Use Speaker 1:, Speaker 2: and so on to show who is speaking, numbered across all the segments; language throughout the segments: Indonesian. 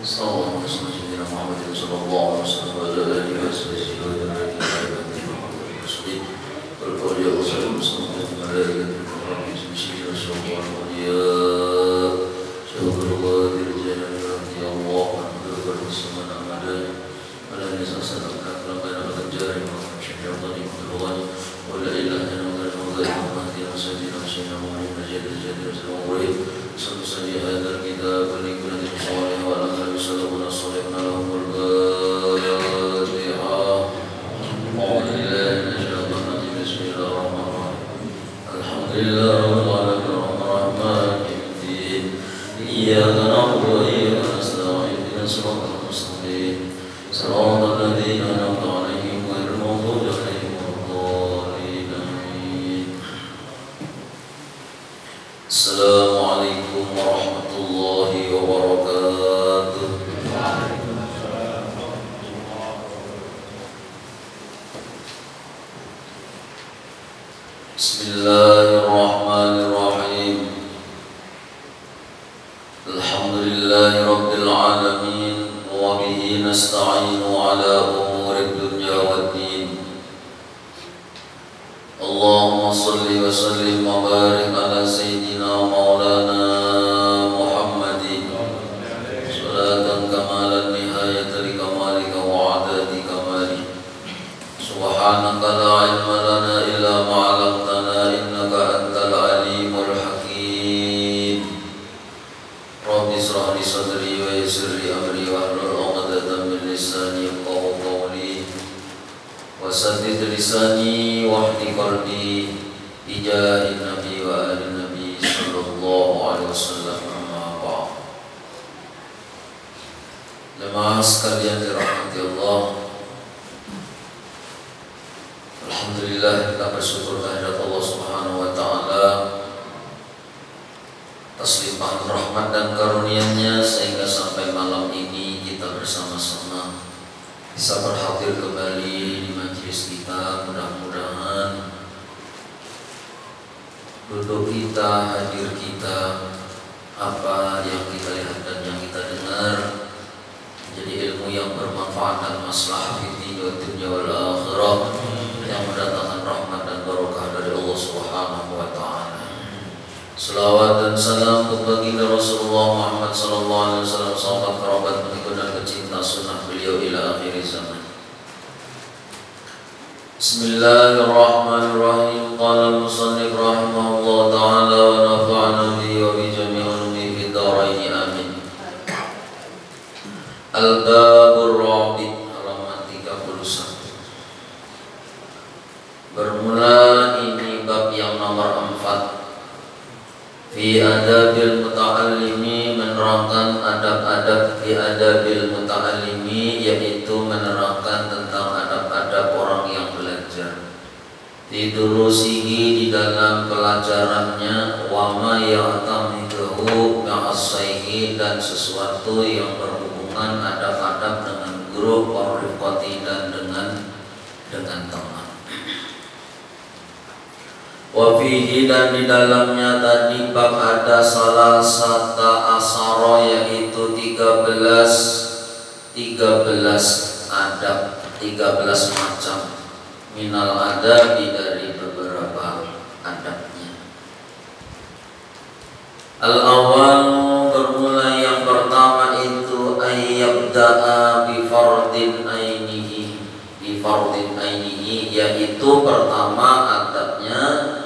Speaker 1: Sallallahu alaihi Muhammad sallallahu alaihi wasallam wa ala alihi wa sahbihi wa man Assalamualaikum warahmatullahi wabarakatuh. Bismillahirrahmanirrahim. Alhamdulillahi rabbil alamin wa bihi nasta'inu ala umurid dunya waddin. Allahumma salli wa sallim wa barik ala sayyidina maulana Muhammadin salatan kamalan nihayata li kamalika wa adadi kamali. Subhanaka la ilma lana illa ma 'allamtana innaka antal alimul hakim. Rabbi shrah li sadri wa yassir li amri wahlul 'uqdatam min lisani yafqahu qawli wasaddid lisani wahdi qalbi bijahin nabi wa ali nabi sallallahu alaihi wasallam. Amma ba'd. Jemaah sekalian dirahmati Allah, alhamdulillah kita bersyukur kehadirat Allah Subhanahu wa taala atas limpahan rahmat dan karunia-Nya sehingga sampai malam ini kita bersama-sama bisa berhadir kembali di majelis kita. Mudah-mudahan duduk kita, hadir kita, apa yang kita lihat dan yang kita dengar menjadi ilmu yang bermanfaat dan maslahah fi dunya wal akhirah, yang mendatangkan rahmat dan barokah dari Allah Subhanahu wa taala. Selawat dan salam untuk baginda Rasulullah Muhammad sallallahu alaihi wasallam, sahabat, kerabat, pengikut dan pecinta sunnah beliau ila akhir zaman. Bismillahirrahmanirrahim. Qala al-musannif rahimahullah ta'ala wa nafa'ana bihi wa bi jami'i ulumi fid dharain amin. Al-babur rabi' halaman 31. Bermula ini bab yang nomor 4. Fi adabil muta'allimi, menerangkan adab-adab fi adabil muta'allimi, yaitu menerangkan tentang adab-adab orang yang belajar. Di durusihi, di dalam pelajarannya, wa ma ya'tamiduhu ma'as-sayhi, dan sesuatu yang berhubungan adab-adab dengan guru, warifqati, dan dengan teman. Wafihi, dan di dalamnya tadi bab ada salah satu asaro, yaitu 13 adab, 13 macam minal adabi, dari beberapa adabnya. Al-awwal, bermula yang pertama itu ayyabda'a bi fardin ainihi, bi fardin ainihi, yaitu pertama adabnya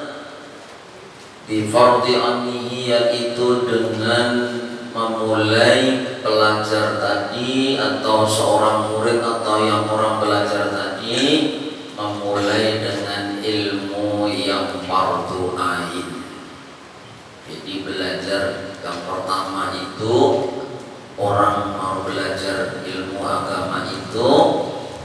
Speaker 1: bi fardhi ainihi, yaitu dengan memulai pelajar tadi atau seorang murid atau yang orang belajar tadi memulai dengan ilmu yang fardhu ain. Jadi belajar yang pertama itu, orang mau belajar ilmu agama itu,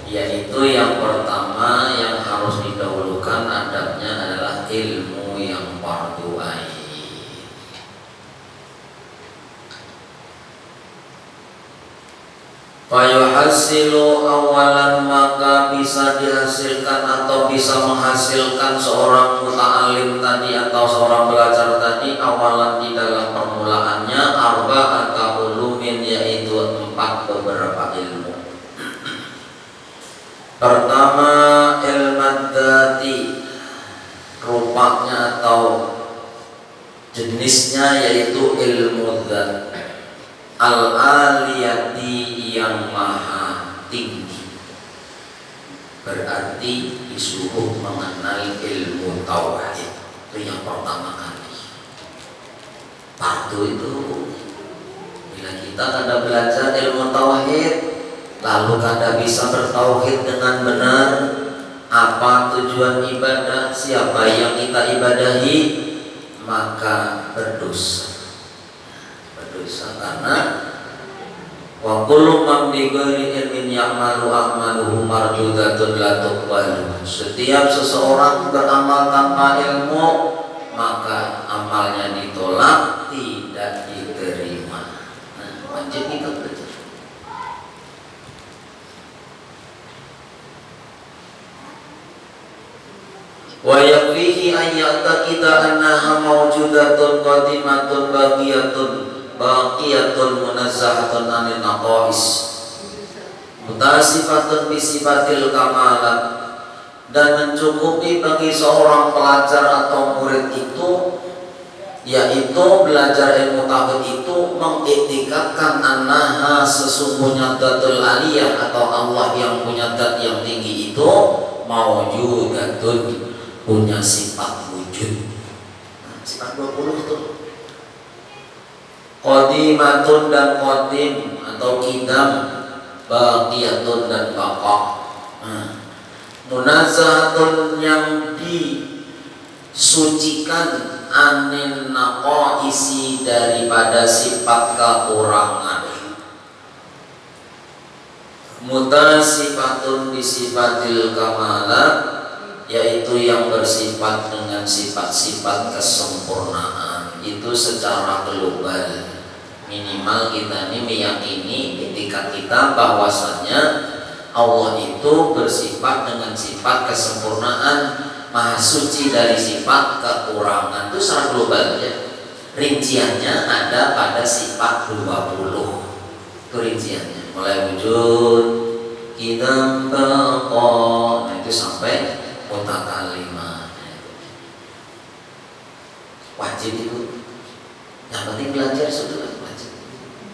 Speaker 1: yaitu yang pertama yang harus didahulukan adabnya adalah ilmu yang fardhu ain. Fayuhasilu awalan, maka bisa dihasilkan atau bisa menghasilkan seorang muta'alim tadi atau seorang belajar tadi awalan di dalam permulaannya arba'ata ulumi ilmin, yaitu 4 beberapa ilmu. Pertama, ilmu dzati, rupanya atau jenisnya yaitu ilmu dzat, al-aliyati, yang maha tinggi. Berarti disuruh mengenal ilmu tauhid. Itu yang pertama kali. Fardu itu bila kita kada belajar ilmu tauhid, lalu kada bisa bertauhid dengan benar, apa tujuan ibadah, siapa yang kita ibadahi, maka berdosa. Berdosa karena wa kullu man bi ghairi ilmin ya'malu a'maluhu mardudatun la tuqbalu. Setiap seseorang beramal tanpa ilmu, maka amalnya ditolak, tidak diterima. Nah, wajib kita belajar. Wa yakfihi an ya'taqida annaha mawjudatun qadimatun baqiyatun munazzahatun anil naqais mutasifatun bisifatil kamalat. Dan mencukupi bagi seorang pelajar atau murid itu, yaitu belajar ilmu tauhid itu, mengiktikadkan annaha, sesungguhnya datul aliyah atau Allah yang punya dat yang tinggi itu, mawjudatun, punya sifat wujud. Sifat 20 itu qadimatun dan qadim atau qidam, baqiyatun dan baqa. Munazzahatun, yang disucikan, anin naqaisi, daripada sifat kekurangan. Mutasifatun bisifatil kamalat, yaitu yang bersifat dengan sifat-sifat kesempurnaan. Itu secara global. Minimal kita ini meyakini ketika kita bahwasanya Allah itu bersifat dengan sifat kesempurnaan, maha suci dari sifat kekurangan. Itu secara global ya. Rinciannya ada pada sifat 20. Itu rinciannya. Mulai wujud, qidam, baqa, nah itu sampai mutakalimah. Wajib itu. Yang penting belajar sudah wajib.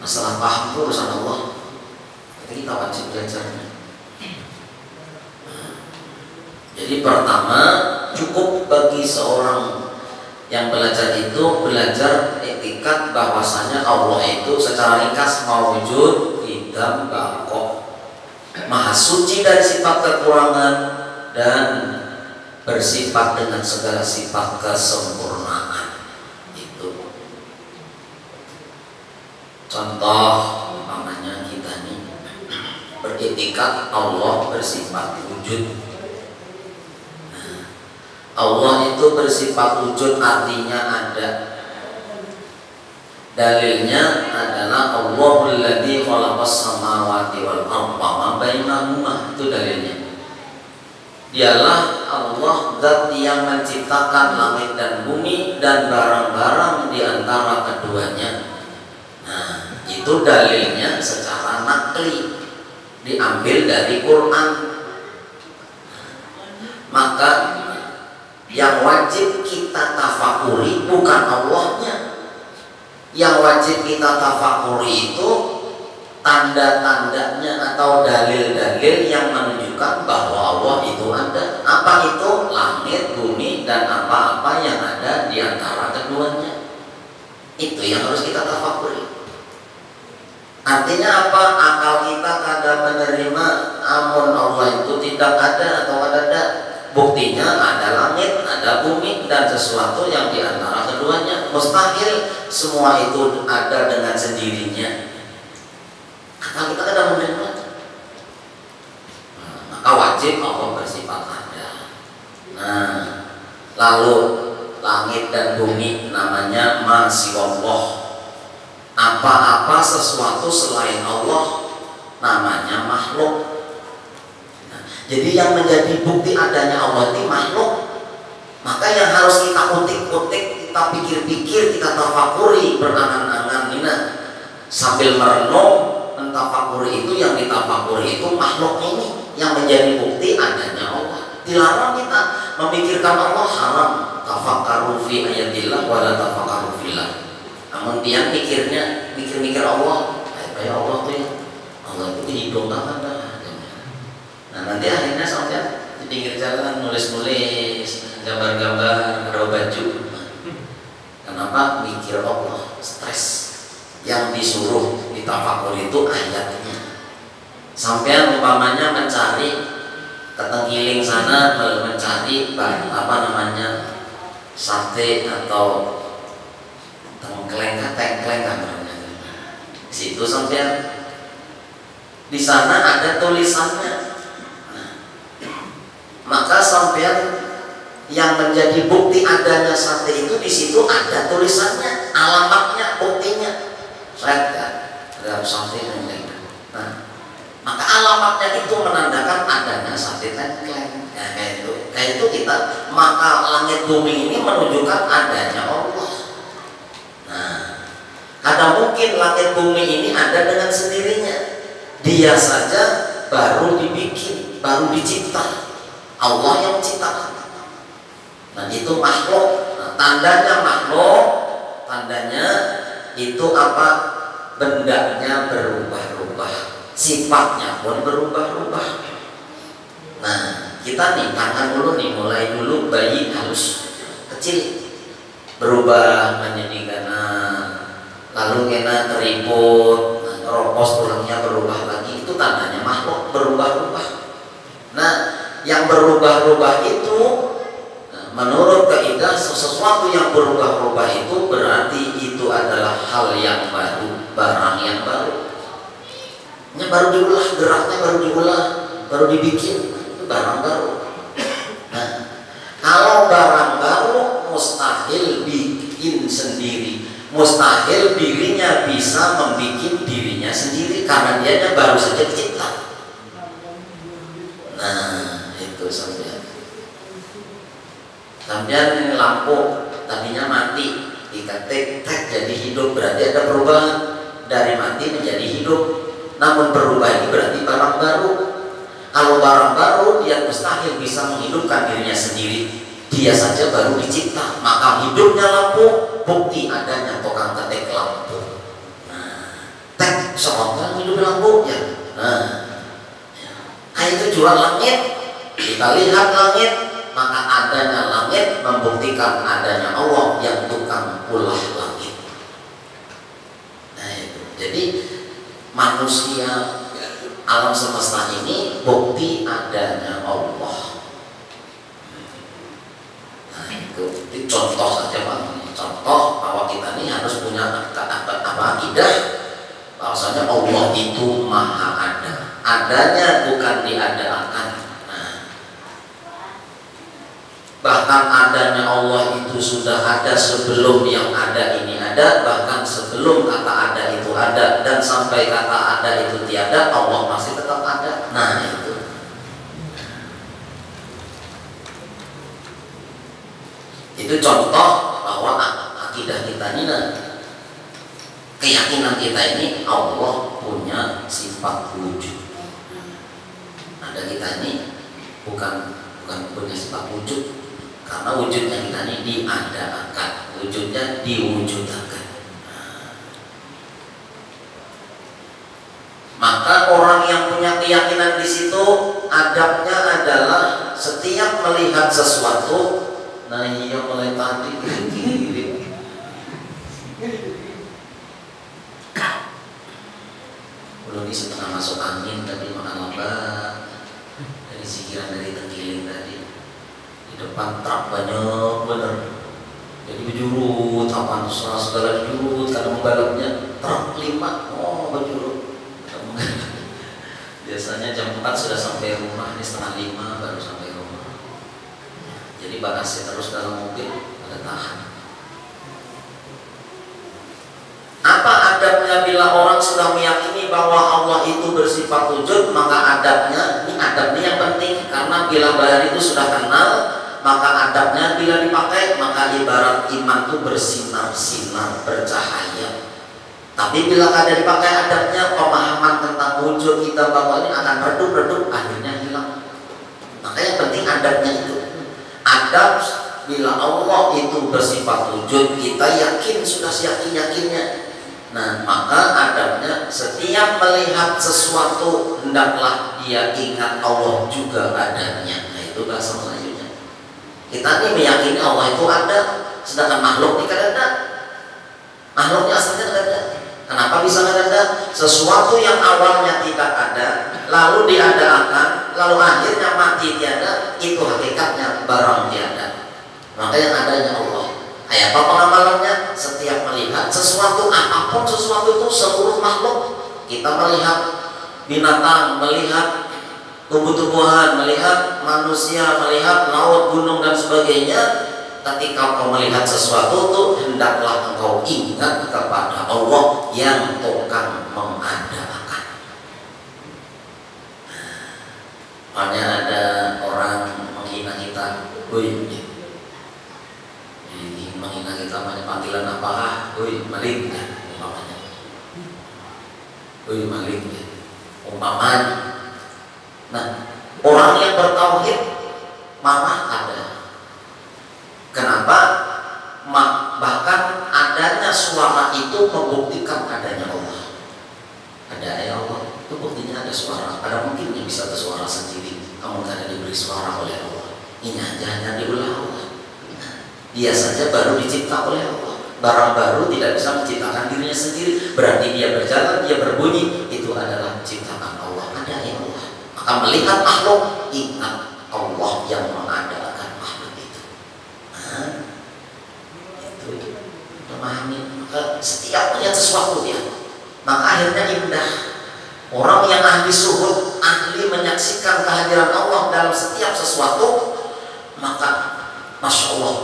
Speaker 1: Masalah paham itu urusan Allah. Jadi kita wajib belajarnya. Jadi pertama, cukup bagi seorang yang belajar itu belajar etikat bahwasanya Allah itu secara ringkas mawujud, qidam, baqa, maha suci dari sifat kekurangan dan bersifat dengan segala sifat kesempurnaan. Itu contoh umpamanya kita nih beretikat Allah bersifat wujud. Allah itu bersifat wujud, artinya ada. Dalilnya adalah Allahul ladzi khalaqas samawati wal arda wa bainahuma. Itu dalilnya. Dialah Allah zat yang menciptakan langit dan bumi dan barang-barang di antara keduanya. Nah, itu dalilnya secara nakli, diambil dari Quran. Maka yang wajib kita tafakuri bukan Allahnya. Yang wajib kita tafakuri itu tanda-tandanya atau dalil-dalil yang menunjukkan bahwa Allah itu ada. Apa itu? Langit, bumi, dan apa-apa yang ada di antara keduanya. Itu yang harus kita tafakuri. Artinya apa? Akal kita kadang menerima amun Allah itu tidak ada atau ada. Buktinya ada langit, ada bumi, dan sesuatu yang di antara keduanya. Mustahil semua itu ada dengan sendirinya. Akal kita kadang menerima. Maka wajib Allah bersifat ada. Nah, lalu langit dan bumi namanya ma siwallah. Apa-apa sesuatu selain Allah namanya makhluk. Jadi yang menjadi bukti adanya Allah itu makhluk. Maka yang harus kita utik-utik, kita pikir-pikir, kita tafakuri, berangan-angan,
Speaker 2: sambil merenung mentafakuri itu, yang ditafakuri itu makhluk ini yang menjadi bukti adanya Allah. Dilarang kita memikirkan Allah, haram. Tafakkaru fi ayatillah wala tafakkaru fillah. Namun dia mikir Allah, kayak Allah tuh ya, Allah itu di hidung tangan dah. Nah nanti akhirnya sampai di pinggir jalan nulis-nulis, gambar-gambar, ada baju. Kenapa? Mikir Allah, stres. Yang disuruh ditafakur itu ayatnya. Sampai umpamanya mencari ketenggiling sana, mencari sate atau tengkleng namanya. Di situ sampai di sana ada tulisannya. Nah, maka sampean yang menjadi bukti adanya sate itu di situ ada tulisannya, alamatnya, buktinya. Saya ada sate tengkleng. Nah, maka alamatnya itu menandakan adanya sate tengkleng. Ya, kayak itu kita, maka langit bumi ini menunjukkan adanya Allah. Nah, ada mungkin langit bumi ini ada dengan sendirinya. Dia saja baru dibikin, baru dicipta. Allah yang menciptakan. Nah, itu makhluk. Nah, tandanya makhluk, tandanya itu apa? Bendanya berubah-ubah, sifatnya pun berubah-ubah. Nah, kita nih tangan dulu nih, mulai dulu bayi halus kecil berubah menjadi ganas, lalu kena keriput, ropos tulangnya berubah lagi. Itu tandanya makhluk berubah-ubah. Nah, yang berubah-ubah itu menurut kaidah sesuatu yang berubah-ubah itu berarti itu adalah hal yang baru, barang yang baru. Ini baru diulah, geraknya baru diulah, baru dibikin, itu barang baru. Nah, kalau barang baru mustahil bikin sendiri, mustahil dirinya bisa membikin dirinya sendiri karena dianya baru saja dicipta. Nah, itu sampean. Sampean lampu tadinya mati, diketik jadi hidup, berarti ada perubahan dari mati menjadi hidup. Namun berubah ini berarti barang baru. Kalau barang baru dia mustahil bisa menghidupkan dirinya sendiri. Dia saja baru dicipta, maka hidupnya lampu bukti adanya tukang ketik lampu. Nah, tek seorang hidup lampu ya. Nah, kayak itu jual langit. Kita lihat langit, maka adanya langit membuktikan adanya Allah yang tukang ulah langit. Nah itu. Jadi manusia, alam semesta ini bukti adanya Allah. Nah itu contoh saja Pak. Contoh bahwa kita ini harus punya akidah bahwasanya Allah itu maha ada. Adanya bukan diadakan. Nah, bahkan adanya Allah itu sudah ada sebelum yang ada ini ada, bahkan sebelum kata ada itu ada, dan sampai kata ada itu tiada, Allah masih tetap ada. Nah itu contoh bahwa akidah kita ini, keyakinan kita ini Allah punya sifat wujud. Ada kita ini bukan punya sifat wujud, karena wujudnya kita ini diadakan, wujudnya diwujudkan. Maka orang yang punya keyakinan di situ, adabnya adalah setiap melihat sesuatu, nah iya mulai tadi belum di setengah masuk angin tadi makan lambat, dari sikiran dari tenggiling tadi. Di depan truk banyak bener, jadi berjurut apa segala dijurut karena membalapnya truk 5 berjurut. Biasanya jam 4 sudah sampai rumah, ini setengah 5 baru sampai rumah. Jadi bagasi terus dalam mobil, ada tahan. Apa adabnya bila orang sudah meyakini bahwa Allah itu bersifat wujud? Maka adabnya, ini adabnya yang penting, karena bila bayar itu sudah kenal, maka adabnya bila dipakai, maka ibarat iman itu bersinar-sinar, bercahaya. Tapi bila ada dipakai adabnya, pemahaman tentang wujud kita bahwa ini akan redup-redup, akhirnya hilang. Maka yang penting adabnya itu. Adab bila Allah itu bersifat wujud, kita yakin, sudah yakin-yakinnya. Nah, maka adabnya setiap melihat sesuatu hendaklah dia ingat Allah juga adanya. Nah, itu bahasa selanjutnya. Kita ini meyakini Allah itu ada, sedangkan makhluk ini kan ada. Makhluknya asalnya ada. Kenapa bisa ada? Sesuatu yang awalnya tidak ada, lalu diada-akan, lalu akhirnya mati tiada, itu hakikatnya barang tiada. Maka yang adanya Allah. Apa pengamalannya? Setiap melihat sesuatu, apapun sesuatu itu, seluruh makhluk, kita melihat binatang, melihat tumbuh-tumbuhan, melihat manusia, melihat laut, gunung dan sebagainya. Ketika kau melihat sesuatu itu, hendaklah engkau ingat kepada Allah yang tukang mengada-akan. Hanya ada orang menghina kita, woi, menghina kita banyak panggilan apa? Woi, maling ya, umpamanya. Woi, maling ya, umpamanya. Nah, orang yang bertauhid marah ada. Kenapa? Bahkan adanya suara itu membuktikan adanya Allah. Ada ya Allah, itu buktinya ada suara. Ada mungkin yang bisa bersuara sendiri. Kamu karena diberi suara oleh Allah. Ini hanya diulah Allah. Dia saja baru dicipta oleh Allah. Barang baru tidak bisa menciptakan dirinya sendiri. Berarti dia berjalan, dia berbunyi, itu adalah ciptaan Allah. Ada ya Allah. Maka melihat makhluk, ingat Allah yang mengadakan makhluk itu. Itu memahami. Maka setiap melihat sesuatu dia, maka akhirnya indah. Orang yang ahli suhud, ahli menyaksikan kehadiran Allah dalam setiap sesuatu, maka Masya Allah,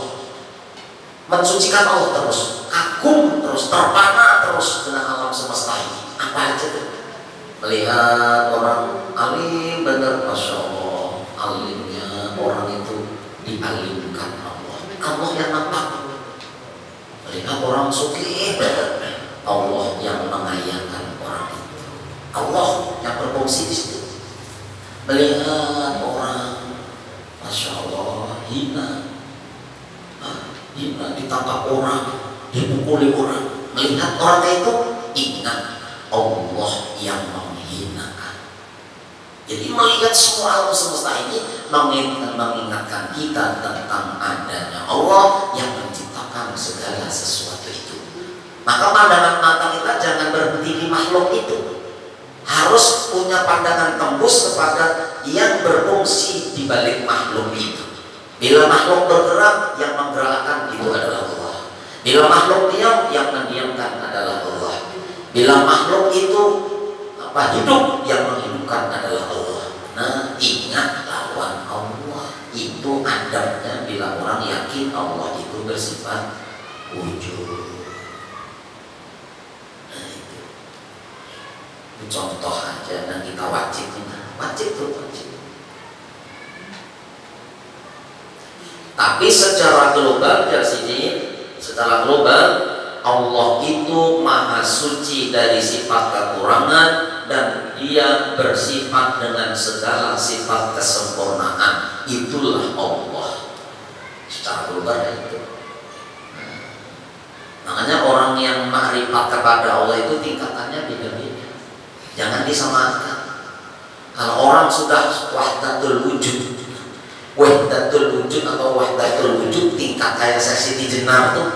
Speaker 2: mensucikan Allah terus, kagum terus, terpana terus dengan alam semesta ini. Apa aja tuh? Melihat orang alim benar, Masya Allah, alimnya orang itu dialimkan Allah. Allah yang nampak. Melihat orang sugih benar, Allah yang mengayahkan orang itu. Allah yang berfungsi di situ. Melihat orang, Masya Allah, hina, ditangkap orang, dipukuli orang. Melihat orang itu, ingat Allah yang menghinakan. Jadi melihat semua alam semesta ini mengingatkan kita tentang adanya Allah yang menciptakan segala sesuatu itu. Maka pandangan mata kita jangan berhenti di makhluk itu, harus punya pandangan tembus kepada yang berfungsi di balik makhluk itu. Bila makhluk bergerak, yang menggerakkan itu adalah Allah. Bila makhluk diam, yang mendiamkan adalah Allah. Bila makhluk itu hidup, yang menghidupkan adalah Allah. Nah, ingat lawan Allah. Itu adabnya bila orang yakin Allah itu bersifat wujud. Nah, itu contoh aja, dan kita wajib tuh wajib. Tapi secara global dari sini, secara global Allah itu maha suci dari sifat kekurangan dan dia bersifat dengan segala sifat kesempurnaan. Itulah Allah secara global itu. Makanya orang yang makrifat kepada Allah itu tingkatannya beda-beda. Jangan disamakan. Kalau orang sudah wahdatul wujud, wahdatul wujud atau wahdatul wujud tingkat kayak Siti Jenar tuh,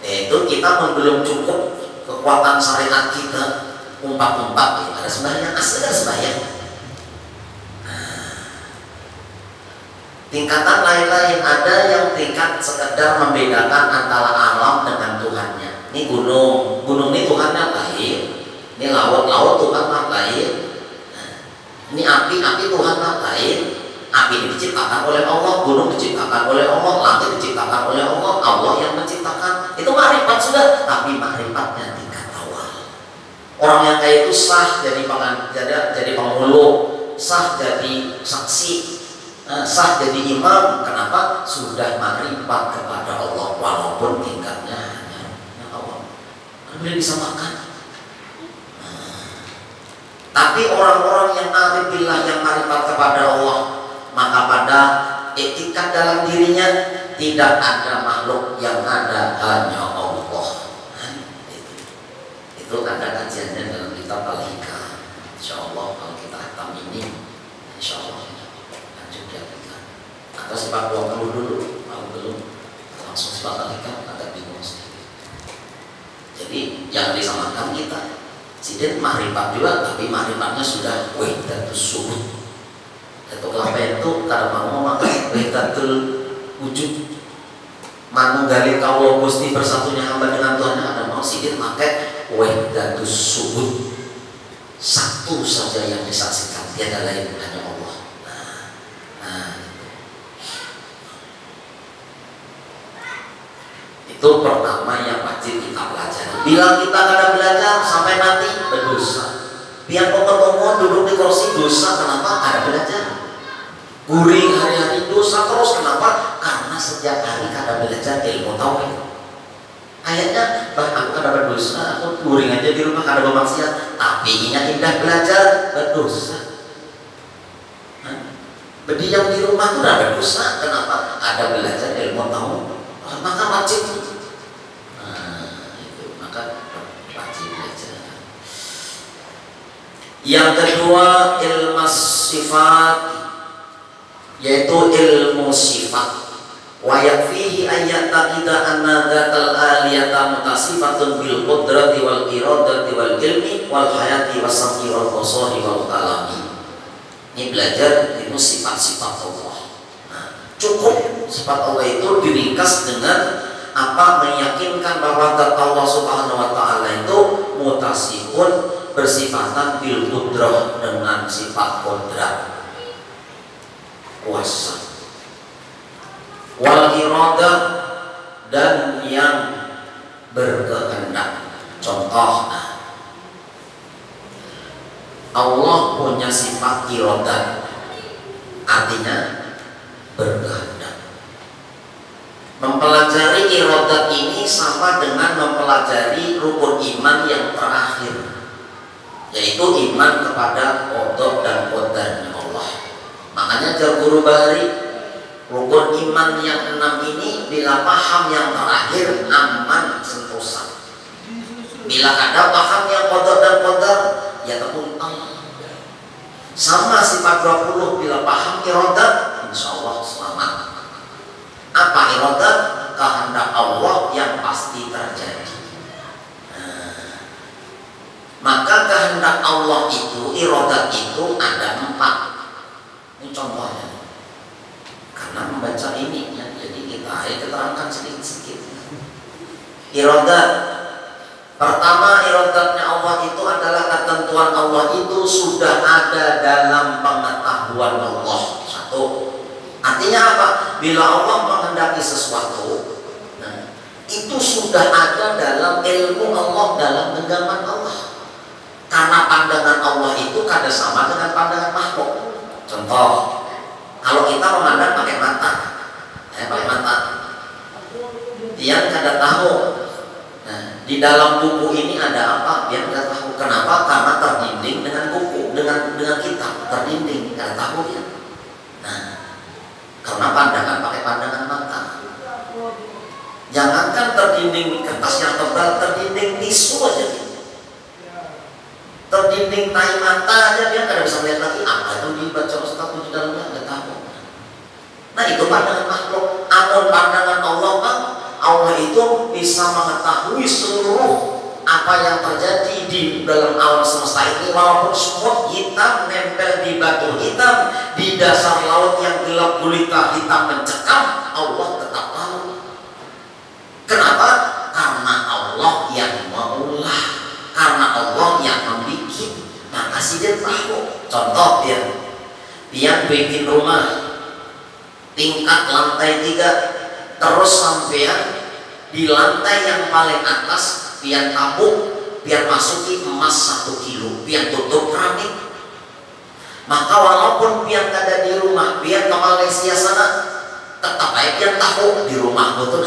Speaker 2: itu kita belum cukup kekuatan syariat kita umpat-umpat ya. Ada sembahyang, asli ada sembahyang. Tingkatan lain-lain, ada yang tingkat sekedar membedakan antara alam dengan Tuhannya. Ini gunung ini Tuhannya lain, ini laut Tuhannya lain, ini api Tuhannya lain. Api ini diciptakan oleh Allah, gunung diciptakan oleh Allah, langit diciptakan oleh Allah, Allah yang menciptakan. Itu makrifat sudah, tapi makrifatnya tingkat awal. Orang yang kayak itu sah jadi penghulu, sah jadi saksi, sah jadi imam. Kenapa? Sudah makrifat kepada Allah walaupun tingkatnya hanya Allah. boleh disamakan. Tapi orang-orang yang arif billah, yang marifat kepada Allah, maka pada etikat dalam dirinya tidak ada makhluk, yang ada hanya Allah. Itu ada kajiannya dalam kitab Al-Hikam. Insyaallah kalau kita hatam ini, insyaallah lanjut ya kita. Atau sifat 20 dulu, kalau belum langsung sifat Al-Hikam agak bingung sedikit. Jadi yang disamakan kita. Sidin makrifat juga, tapi makrifatnya sudah wahdatus syuhud. Itu kelapa itu karena mau makan wahdatul wujud. Manunggali kaulo Gusti bersatunya hamba dengan Tuhan, ada mau Sidin pakai wahdatus syuhud. Satu saja yang disaksikan, tiada lain, hanya Allah. Itu pertama yang wajib kita pelajari. Bila kita kada belajar sampai mati berdosa. Biar pokok-pokok duduk di kursi dosa, kenapa? Kada belajar. Guring hari-hari dosa terus, kenapa? Karena setiap hari kada belajar ilmu tauhid. Ayatnya, aku kada berdosa, aku guring aja di rumah kada bermaksiat, tapi indah belajar berdosa. Berdiam di rumah itu kada berdosa, kenapa? Ada belajar ilmu tauhid. Maka wajib wajib belajar. Yang kedua ilmu sifat, yaitu ilmu sifat. Wa yakfihi ayat taqida anna dzatal aliyata mutasifatun bil qudrati wal iradati wal ilmi wal hayati was sam'i wal basari wal kalami. Ini belajar ilmu sifat-sifat Allah. Cukup sifat Allah itu diringkas dengan apa? Meyakinkan bahwa Allah Subhanahu wa taala itu mutasifun, bersifatan bil qudrah, dengan sifat qudrat, kuasa, wal iradah, dan yang berkehendak. Contoh, Allah punya sifat iradah, artinya berkehendak. Mempelajari iradat ini sama dengan mempelajari rukun iman yang terakhir, yaitu iman kepada qada dan qadarnya Allah. Makanya jar guru Bahari, rukun iman yang 6 ini bila paham yang terakhir aman sentosa. Bila ada paham yang qada dan qadar, ya tepung Allah. Sama sifat 20, bila paham iradat, insya Allah selamat. Apa iradat? Kehendak Allah yang pasti terjadi. Maka kehendak Allah itu, iradat itu ada 4. Ini contohnya. Karena membaca ini, ya, jadi kita terangkan sedikit-sedikit. Iradat pertama, iradatnya Allah itu adalah ketentuan Allah itu sudah ada dalam pengetahuan Allah. Satu. Artinya apa? Bila Allah menghendaki sesuatu, itu sudah ada dalam ilmu Allah, dalam genggaman Allah. Karena pandangan Allah itu kada sama dengan pandangan makhluk. Contoh, kalau kita memandang pakai mata, dia kada tahu. Di dalam buku ini ada apa? Dia kada tahu. Kenapa? Karena terdinding dengan buku, dengan kitab, terdinding, kada tahu dia. Karena pandangan pakai pandangan mata. Jangankan terdinding kertas yang tebal, terdinding tisu aja. Terdinding tai mata aja dia tidak bisa melihat lagi apa itu dibaca Ustaz di dalamnya, nggak tahu. Nah itu pandangan makhluk. Amun pandangan Allah, Bang, Allah itu bisa mengetahui seluruh apa yang terjadi di dalam alam semesta ini, walaupun semut hitam nempel di batu hitam, di dasar laut yang gelap gulita hitam mencekam, Allah tetap tahu. Kenapa? Karena Allah yang maulah, karena Allah yang membikin, maka dia tahu. Contoh dia bikin rumah tingkat lantai 3, terus sampean di lantai yang paling atas pian tabung, pian masuki emas 1 kilo, pian tutup keramik. Maka walaupun pian ada di rumah, pian ke Malaysia sana, tetap aja pian tahu di rumah betul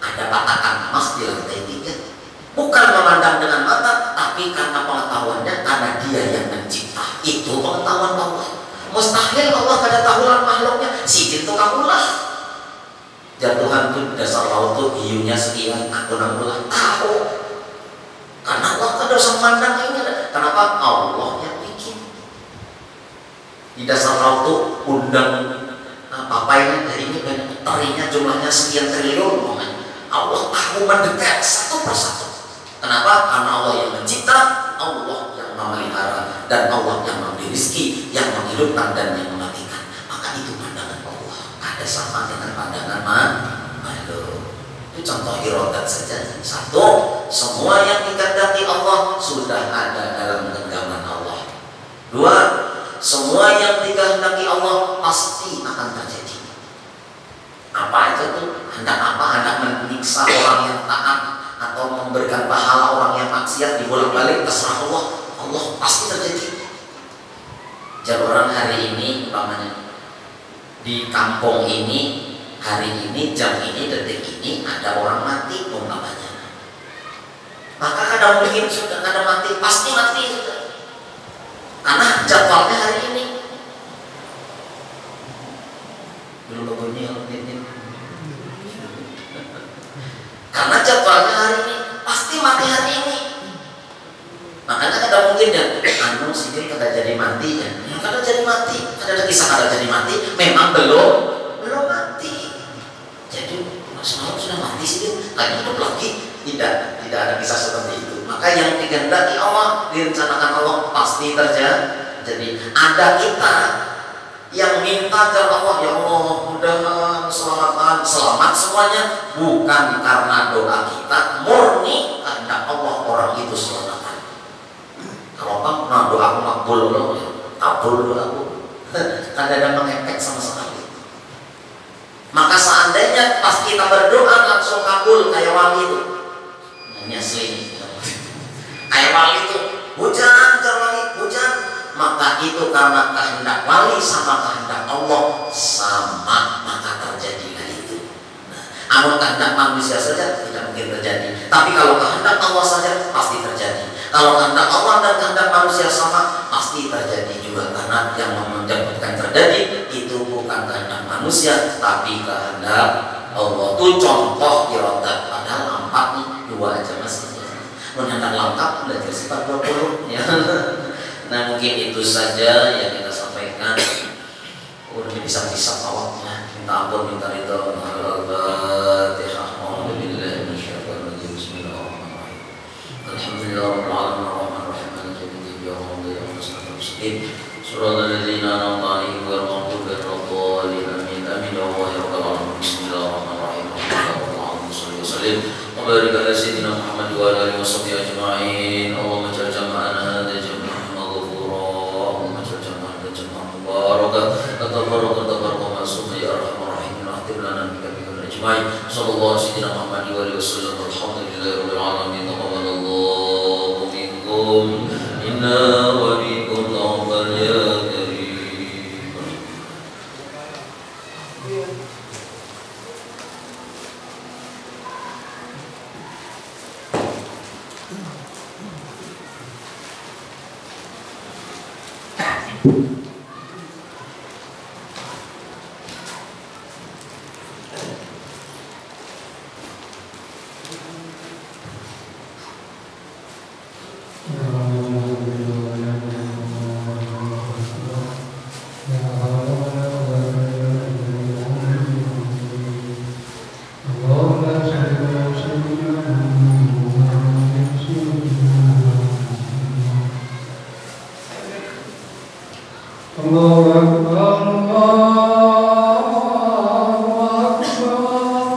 Speaker 2: ada patakan emas di lantai 3. Bukan memandang dengan mata, tapi karena pengetahuannya, karena Dia yang mencipta. Itu pengetahuan Allah. Mustahil Allah kada tahulan makhluknya. Si itu kamulah. Jatuhan tuh dasar laut tuh hiunya sekian, aku namulah tahu. Karena Allah kada usah mandang ini. Kenapa? Allah yang bikin. Di dasar laut tuh undang papainya dari ini banyak, terinya jumlahnya sekian triliun. Allah tahu mendetek satu persatu. Kenapa? Karena Allah yang mencipta, Allah yang memelihara, dan Allah yang memberi rezeki, yang menghidupkan dan yang mematikan. Maka itu pandangan Allah. Ada sama dengan pandangan makhluk. Itu contoh irodat saja. Satu, semua yang dikehendaki Allah sudah ada dalam genggaman Allah. Dua, semua yang dikehendaki Allah pasti akan terjadi. Apa itu tuh? Hendak apa? Hendak menyiksa orang yang taat atau memberikan pahala orang yang maksiat dibolak-balik, terserah Allah. Allah pasti terjadi. Jadi orang hari ini umpamanya di kampung ini hari ini jam ini detik ini ada orang mati umpamanya, maka kada mungkin sudah kada mati, pasti mati sudah, karena jadwalnya hari ini. Belum bunyi karena jadwalnya hari ini pasti mati hari ini. Makanya kada mungkin ya anu sini kada jadi mati ya, kada jadi mati, ada kisah kada jadi mati, memang belum mati. Jadi semalam sudah mati sih, lagi hidup lagi. Tidak ada kisah seperti itu. Maka yang dikehendaki Allah, direncanakan Allah pasti terjadi. Jadi ada kita yang minta ke Allah, ya Allah mudah-mudahan selamat semuanya, bukan karena doa kita, murni kehendak Allah orang itu selamatan. Kalau bang, nah doaku makbul loh, kabul doaku, kan ada mengepek sama sekali. Maka seandainya pas kita berdoa langsung kabul kayak wali itu, ini asli, kayak wali itu, hujan, hujan. Maka itu karena kehendak wali sama kehendak Allah sama, maka terjadilah itu. Namun kehendak manusia saja tidak mungkin terjadi. Tapi kalau kehendak Allah saja pasti terjadi. Kalau kehendak Allah dan kehendak manusia sama pasti terjadi juga. Karena yang menyebabkan terjadi itu bukan kehendak manusia, tapi kehendak Allah. Itu contoh irodat. Padahal 4 nih, 2 aja masih. Menhendak lengkap belajar sifat 20 ya. Nah mungkin itu saja yang kita sampaikan. Udah bisa awaknya. Minta ampun, minta ridho. Al-Fatihah. Bismillahirrahmanirrahim. Alhamdulillahirabbil alamin arrahmanirrahim maliki yaumiddin iyyaka na'budu wa iyyaka nasta'in. Shiratal ladzina an'amta 'alaihim ghairil maghdubi 'alaihim amin. Amin ya Allah ya rabbal alamin. Bismillahirrahmanirrahim. Allahumma shalli wa sallim wa barik ala sayyidina Muhammad wa ala alihi washabbihi ajma'in. Allahumma ij'al jama'ana hadha jam'an tabaraka ma'sum ya arhamar rahimin ahtib lana bika bikul ajma'in. Sallallahu sayyidina Muhammad wa alihi wasallam. Alhamdulillahi rabbil alamin. Taqabbalallahu minkum inna wa minkum taqabbal ya karim.
Speaker 3: Allah